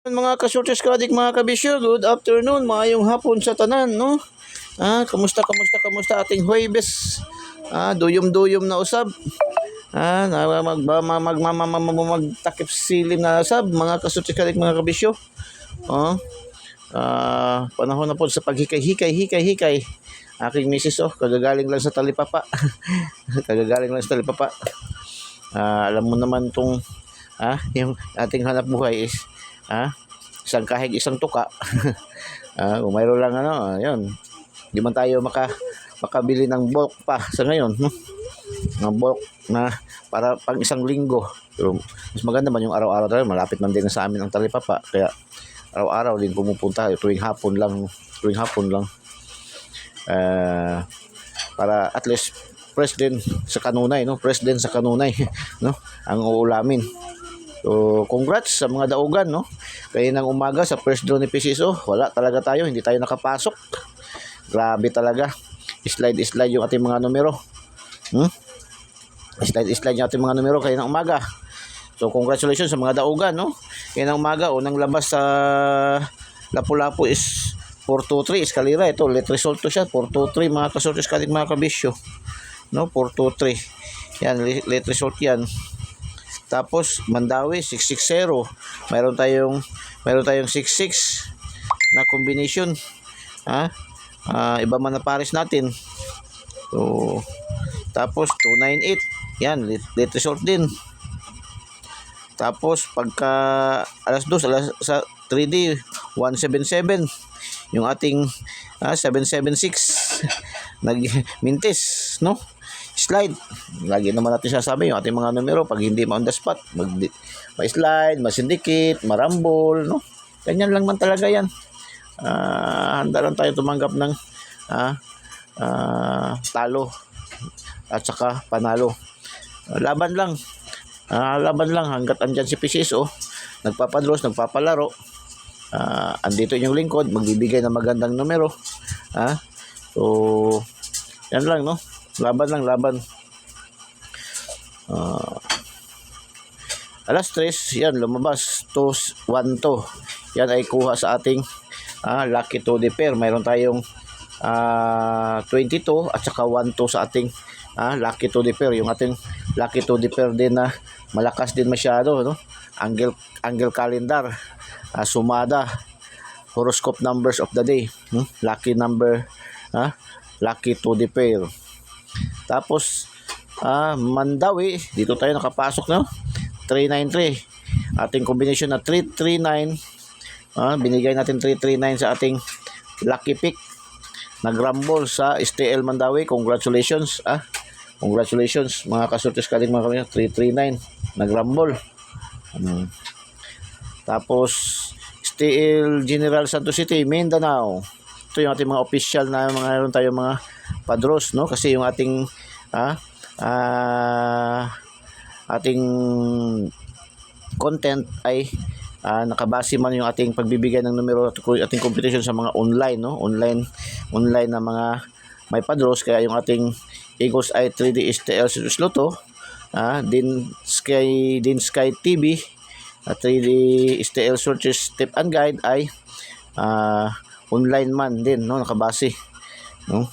Mga kasortes kadik mga kabisyo, good afternoon, maayong hapon sa tanan, no? Kamusta ating Huwebes? Duyom-duyom na usab. Magtakip silim na usab mga kasortes kadik mga kabisyo. Panahon na po sa paghikay. Aking misis kagagaling lang sa talipapa. Alam mo naman tong yung ating hanap buhay is isang kahig, isang tuka. Kung mayroon lang yun. Di man tayo makabili ng bulk pa sa ngayon, no? Ng bulk na para pang isang linggo. Pero mas maganda man yung araw-araw tayo. Malapit man din sa amin ang talipapa. Kaya araw-araw din pumupunta tuwing hapon lang. Para at least fresh din sa kanunay, no? No? Ang uulamin. So, congrats sa mga daugan, no? Kaya ng umaga sa first draw ni PCSO, wala talaga tayo, hindi tayo nakapasok. Grabe talaga. Slide yung ating mga numero. Slide yung ating mga numero kaya ng umaga. So, congratulations sa mga daugan, no? Kaya ng umaga, unang labas sa Lapu-Lapu is 423 eskalera. Ito, late result to siya. 423 mga kasortes kadik mga kabisyo. No, 423. Yan, late result yan. Tapos Mandawi 660. Mayroon tayong 66 na combination. Iba man na pares natin. So tapos 298. Yan, late result din. Tapos pagka alas 2 sa 3D 177 yung ating 776 nagmintis, no? Slide. Lagi naman natin sasabi yung ating mga numero pag hindi ma on the spot, ma-slide, masindikit, marambol, no? Ganyan lang man talaga yan. Handa lang tayo tumanggap ng talo at saka panalo. Laban lang hanggat andyan si PCSO, nagpapadros, nagpapalaro. Andito yung lingkod, magbibigay ng magandang numero. So yan lang, no? Laban. Alas 3, yan, lumabas 212. Yan ay kuha sa ating lucky to the pair. Mayroon tayong 22 at saka 12 sa ating lucky to the pair. Yung ating lucky to the pair din na malakas din masyado, no? Angle calendar, sumada, horoscope numbers of the day, lucky number, lucky to the pair. Tapos Mandawi, dito tayo nakapasok, no? 393. Ating combination na 339. Binigay natin 339 sa ating lucky pick. Nagrambol sa STL Mandawi. Congratulations. Congratulations mga kasortes kaling mga kami. 339. Nagrambol. Tapos STL General Santos City, Mindanao. Ito yung ating mga official na meron tayo mga padros, no? Kasi yung ating ating content ay nakabase man yung ating pagbibigay ng numero at ating competition sa mga online, no? Online na mga may padros. Kaya yung ating Eagles Eye 3D STL Series Lotto, din Sky TV 3D STL Searches Tip and Guide ay online man din, no? Nakabase, no?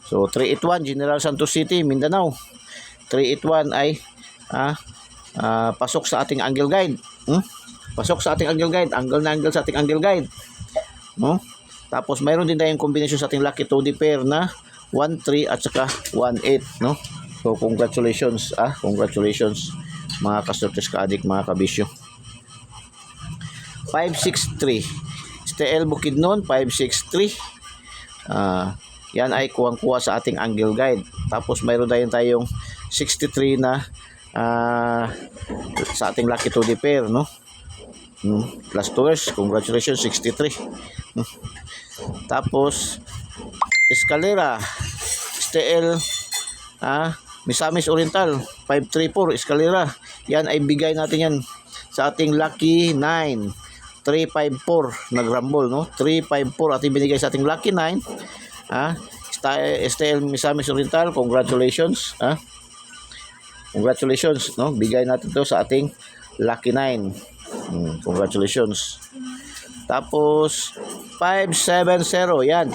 So 381 General Santos City, Mindanao. 381 ay pasok sa ating angle guide. Pasok sa ating angle guide, angle sa ating angle guide, no? Tapos mayroon din tayong combination sa ating lucky to the pair na 13 at saka 18, no? So congratulations, congratulations mga kasortes kaadik mga kabisyo. 563 STL Bukidnon 563. Yan ay kuwang-kuha sa ating angle guide. Tapos mayroon tayong 63 na sa ating lucky to the pair, no? Plus 2 congratulations, 63. Tapos eskalera STL Misamis Oriental 534 eskalera. Yan ay bigay natin yan sa ating lucky 9. 354 nagrambol, no? 354 ating binigay sa ating lucky 9. STL Misamis Oriental, congratulations. Congratulations, no? Bigay natin to sa ating lucky 9. Congratulations. Tapos 570, yan,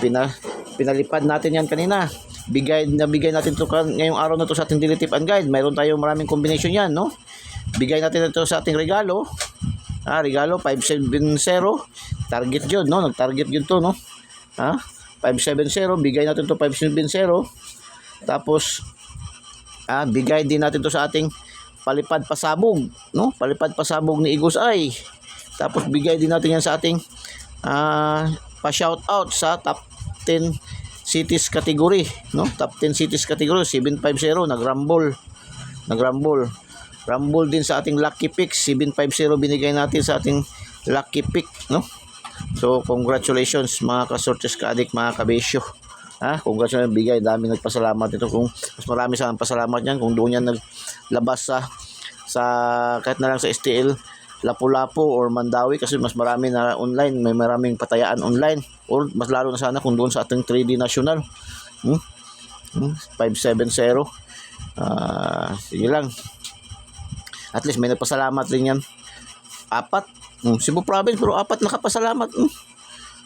pinalipad natin yan kanina. Bigay natin to ngayong araw na to sa ating daily tip and guide. Mayroon tayong maraming combination yan, no? Bigay natin ito sa ating regalo. Regalo 570. Target yun, no? Nag-target yun to, no? 570, bigay natin to 570. Tapos bigay din natin to sa ating palipad pasabog, no? Palipad pasabog ni Igos Ay. Tapos bigay din natin yan sa ating pa-shout out sa top 10 cities category, no? Top 10 cities category 750 nag-rumble. Rumble din sa ating lucky pick 750 binigay natin sa ating lucky pick, no? So congratulations mga kasortes ka-adik, mga kabesyo. Congratulations, bigay, dami nagpasalamat ito. Kung mas marami sa pasalamat niyan kung doon yan naglabas sa kahit na lang sa STL Lapu-Lapu or Mandawi, kasi mas marami na online, may maraming patayaan online, or mas lalo na sana kung doon sa ating 3D National. 570. Sige lang, at least may nagpasalamat rin yan. 4 Cebu Province, pero 4 nakapasalamat.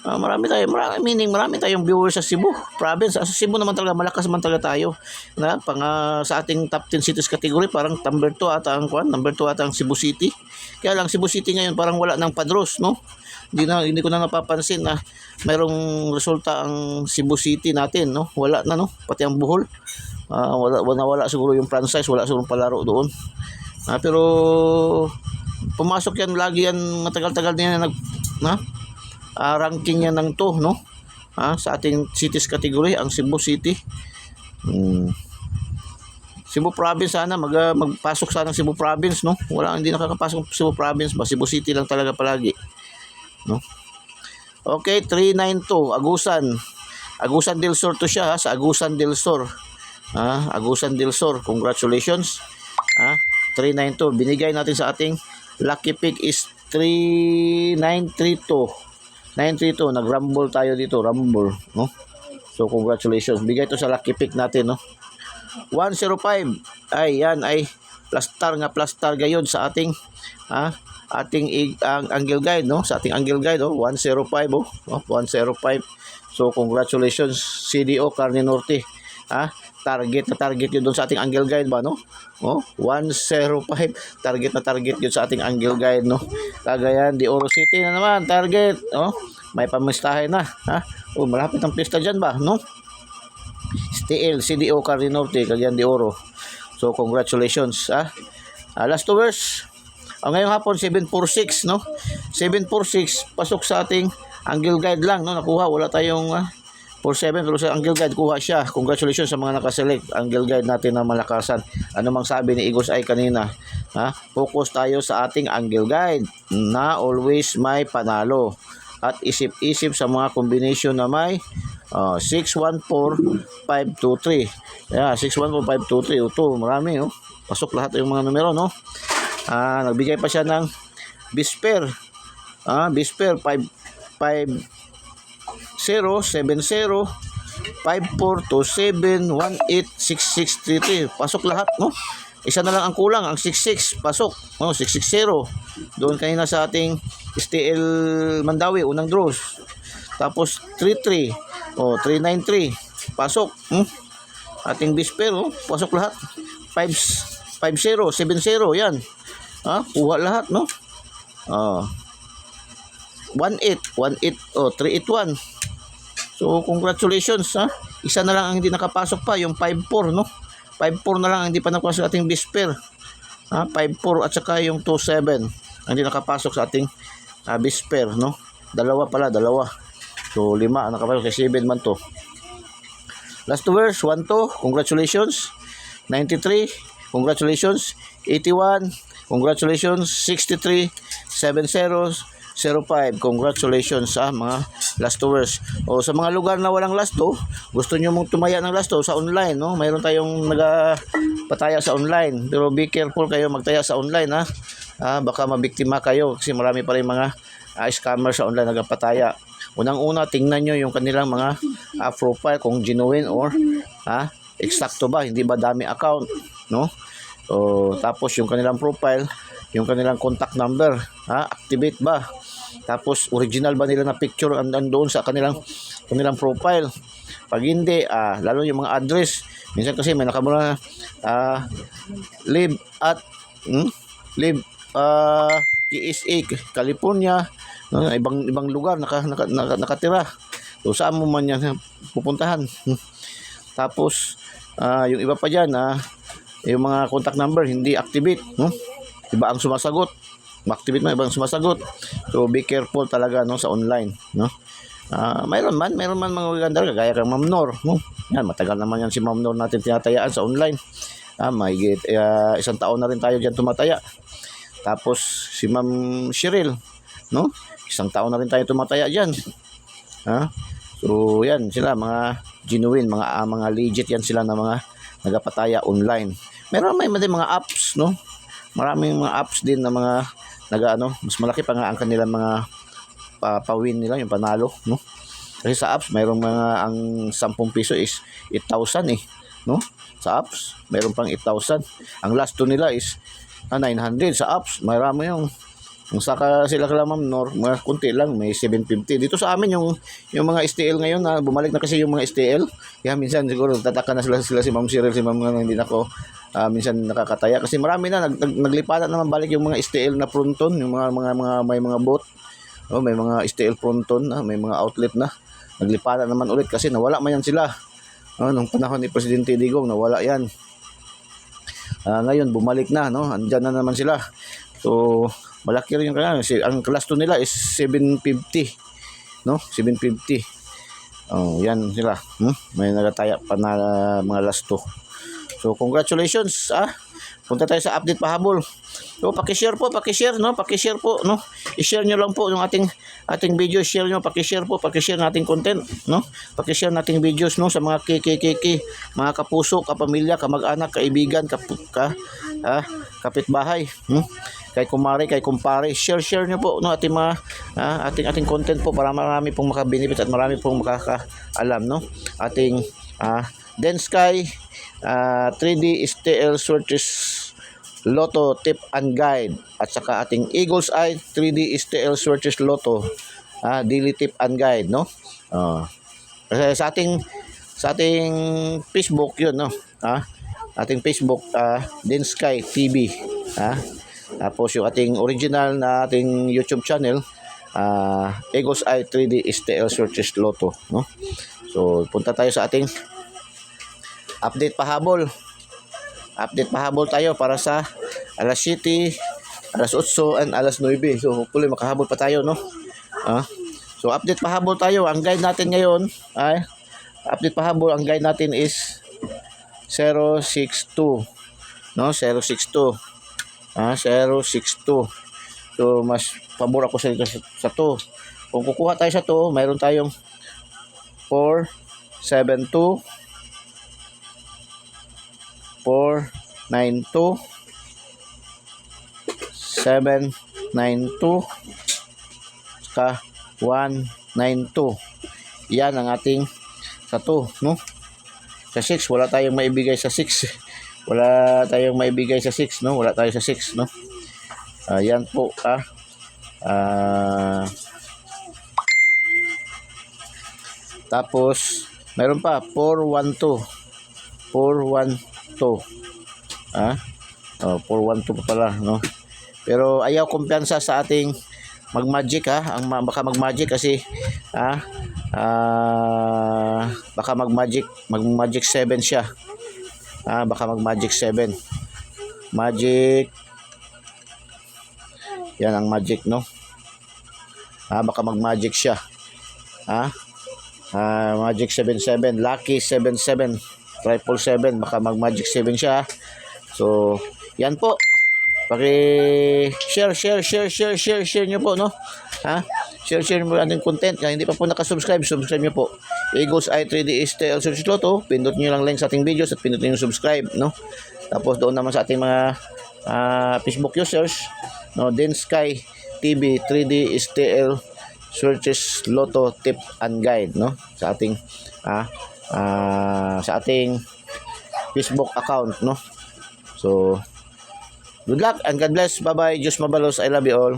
Marami tayong viewers sa Cebu Province. Sa Cebu naman talaga, malakas man talaga tayo. Sa ating top 10 cities category, parang number 2 ata ang Cebu City. Kaya lang Cebu City ngayon parang wala ng padros, no? Hindi ko na napapansin na mayroong resulta ang Cebu City natin, no? Wala na, no? Pati ang Bohol. Wala siguro yung franchise, wala siguro palaro doon. Pero pumasok yan lagi yan, matagal-tagal na yan ranking yan ng to, no? Sa ating cities category, ang Cebu City. Cebu Province sana magpasok sana ng Cebu Province, no? Hindi nakakapasok Cebu Province ba? Cebu City lang talaga palagi, no? Okay, 392 Agusan del Sur to siya, sa Agusan del Sur. Agusan del Sur, congratulations. 392 binigay natin sa ating lucky pick is 932 nag-rumble tayo dito, rumble, no? So congratulations, bigay to sa lucky pick natin, no? 105 yan ay plastar gayon sa ating angle guide, no? Sa ating angle guide, 105, 105. So congratulations CDO Carne Norte. Target yun doon sa ating angle guide ba, no? 105 target yun sa ating angle guide, no? Cagayan de Oro City na naman target, may pamistahe na, malapit ang pista dyan ba, no? STL CDO Carne Norte, Cagayan de Oro. So congratulations. Last 2 hours ngayong hapon 746, no? 746 pasok sa ating angle guide lang, no? Nakuha, wala tayong 47, pero sa angle guide kuha siya. Congratulations sa mga nakaselect angle guide natin na malakasan. Ano mang sabi ni Igos ay kanina, focus tayo sa ating angle guide na always may panalo, at isip-isip sa mga combination na may 614-523. 614-523. Ito, marami, no? Pasok lahat yung mga numero, no? Nagbigay pa siya ng Bisper. Bisper 550 70 5427 186633. Pasok lahat, no? Isa na lang ang kulang, ang 66 pasok, 660. Doon kanina sa ating STL Mandawi, unang draws. Tapos 33, 393 pasok. Ating Bisper, pasok lahat. 50 70 yan. Kuha lahat, no? 18 381. So congratulations, isa na lang ang hindi nakapasok pa, yung 54, no? 54 na lang ang hindi pa nakapasok sa ating Bisper. 54 at saka yung 27 ang hindi nakapasok sa ating Bisper, no? Dalawa. So 5 ang nakapasok, kasi 7 man to. Last 2 hours 12, congratulations. 93, congratulations. 81, congratulations. 63, 70, 05. Congratulations sa mga last 2 hours. Sa mga lugar na walang last 2, gusto nyo mong tumaya ng last 2 sa online, no? Mayroon tayong pataya sa online. Pero be careful kayo magtaya sa online, baka mabiktima kayo, kasi marami pa rin mga scammer sa online nagpataya. Unang-una, tingnan nyo yung kanilang mga profile kung genuine or eksakto ba, hindi ba dami account, no? Tapos yung kanilang profile, yung kanilang contact number, activate ba? Tapos original ba nila na picture doon sa kanilang profile. Pag hindi, lalo yung mga address, minsan kasi may nakamura live at live TSA California, no, ibang lugar nakatira. So saan mo man yan pupuntahan. Tapos yung iba pa diyan, yung mga contact number hindi activate, no? Iba ang sumasagot. Ma-activate mo ibang sumasagot. So be careful talaga, no, sa online, no. Mayroon man mga maganda kagaya kang Ma'am Nor, no. Yan, matagal naman yan si Ma'am Nor natin tinatayaan sa online. May isang taon na rin tayo diyan tumataya. Tapos si Ma'am Cheryl, no? Isang taon na rin tayo tumataya diyan. So yan sila mga genuine, mga legit yan sila na mga nagapataya online. Meron may mga apps, no? Maraming mga apps din na mga mas malaki pa nga ang kanilang mga pa-win nila, yung panalo, no? Kasi sa apps mayroong mga ang 10 piso is 8,000 no? Sa apps mayroon pang 8,000. Ang last to nila is 900 sa apps. Marami yung saka sila kala Ma'am Nor, mga kunti lang, may 750. Dito sa amin yung mga STL ngayon, bumalik na kasi yung mga STL. Kaya minsan siguro tataka na sila si Ma'am Cheryl, si Ma'am hindi na ako minsan nakakataya kasi marami na naglipatan naman balik yung mga STL na fronton, yung mga may mga bot. May mga STL fronton na, may mga outlet na. Naglipatan naman ulit kasi nawala man yan sila. Nung panahon ni Presidente Digong nawala yan. Ngayon bumalik na, no? Andyan na naman sila. So malaki rin yung kanya. Ang class 2 nila is 750, no? 750. Yan sila. May nagataya pa na mga last 2. So congratulations, punta tayo sa update pahabol. So paki-share po, no? Paki-share po, no? I-share niyo lang po yung ating video, share niyo, paki-share po, paki-share nating content, no? Paki-share nating videos, no, sa mga mga kapuso, kapamilya, kamag-anak, kaibigan, kapitbahay, kay kumare, kay kumpare, share niyo po, no, ating mga ating content po para marami pong makabenefit at marami pong makakaalam, no? Ating Densky 3D STL Swordfish Lotto Tip and Guide at saka ating Eagle's Eye 3D STL Swordfish Lotto Daily Tip and Guide, no? Kasi sa ating Facebook yun, no? Ating Facebook Densky TV, tapos yung ating original na ating YouTube channel Eagle's Eye 3D STL Swordfish Lotto, no? So punta tayo sa ating update pahabol. Update pahabol tayo para sa alas 7, alas 8, and alas 9. So hopefully makahabol pa tayo, no? So update pahabol tayo. Ang guide natin ngayon ay update pahabol. Ang guide natin is 062, no? 062. 062. So mas pabor ako sa 2. Kung kukuha tayo sa 2, mayroon tayong 472 492 792 saka 192. Yan ang ating sa 2, no? Sa 6 wala tayong maibigay sa 6. Wala tayong maibigay sa 6, no? Wala tayo sa 6, no? Yan po, tapos meron pa 412 412 pa pala, no? Pero ayaw kumpiyansa sa ating mag-magic, baka mag-magic kasi baka mag-magic 7 siya. Baka mag-magic 7. Magic. Yan ang magic, no? Baka mag-magic siya. Magic 77, lucky 77, 777, baka mag-magic 7 siya. So, yan po. Paki-share nyo po, no? Share mo ating content. Kaya hindi pa po nakasubscribe, subscribe nyo po. Eagle's Eye 3D STL Swordfish Lotto. Pindot nyo lang link sa ating videos at pindot nyo yung subscribe, no? Tapos doon naman sa ating mga Facebook users, no? Densky TV 3D STL Swordfish Lotto Tip and Guide, no? Sa ating Facebook account, no? So, good luck and God bless. Bye-bye. Diyos mabalos. I love you all.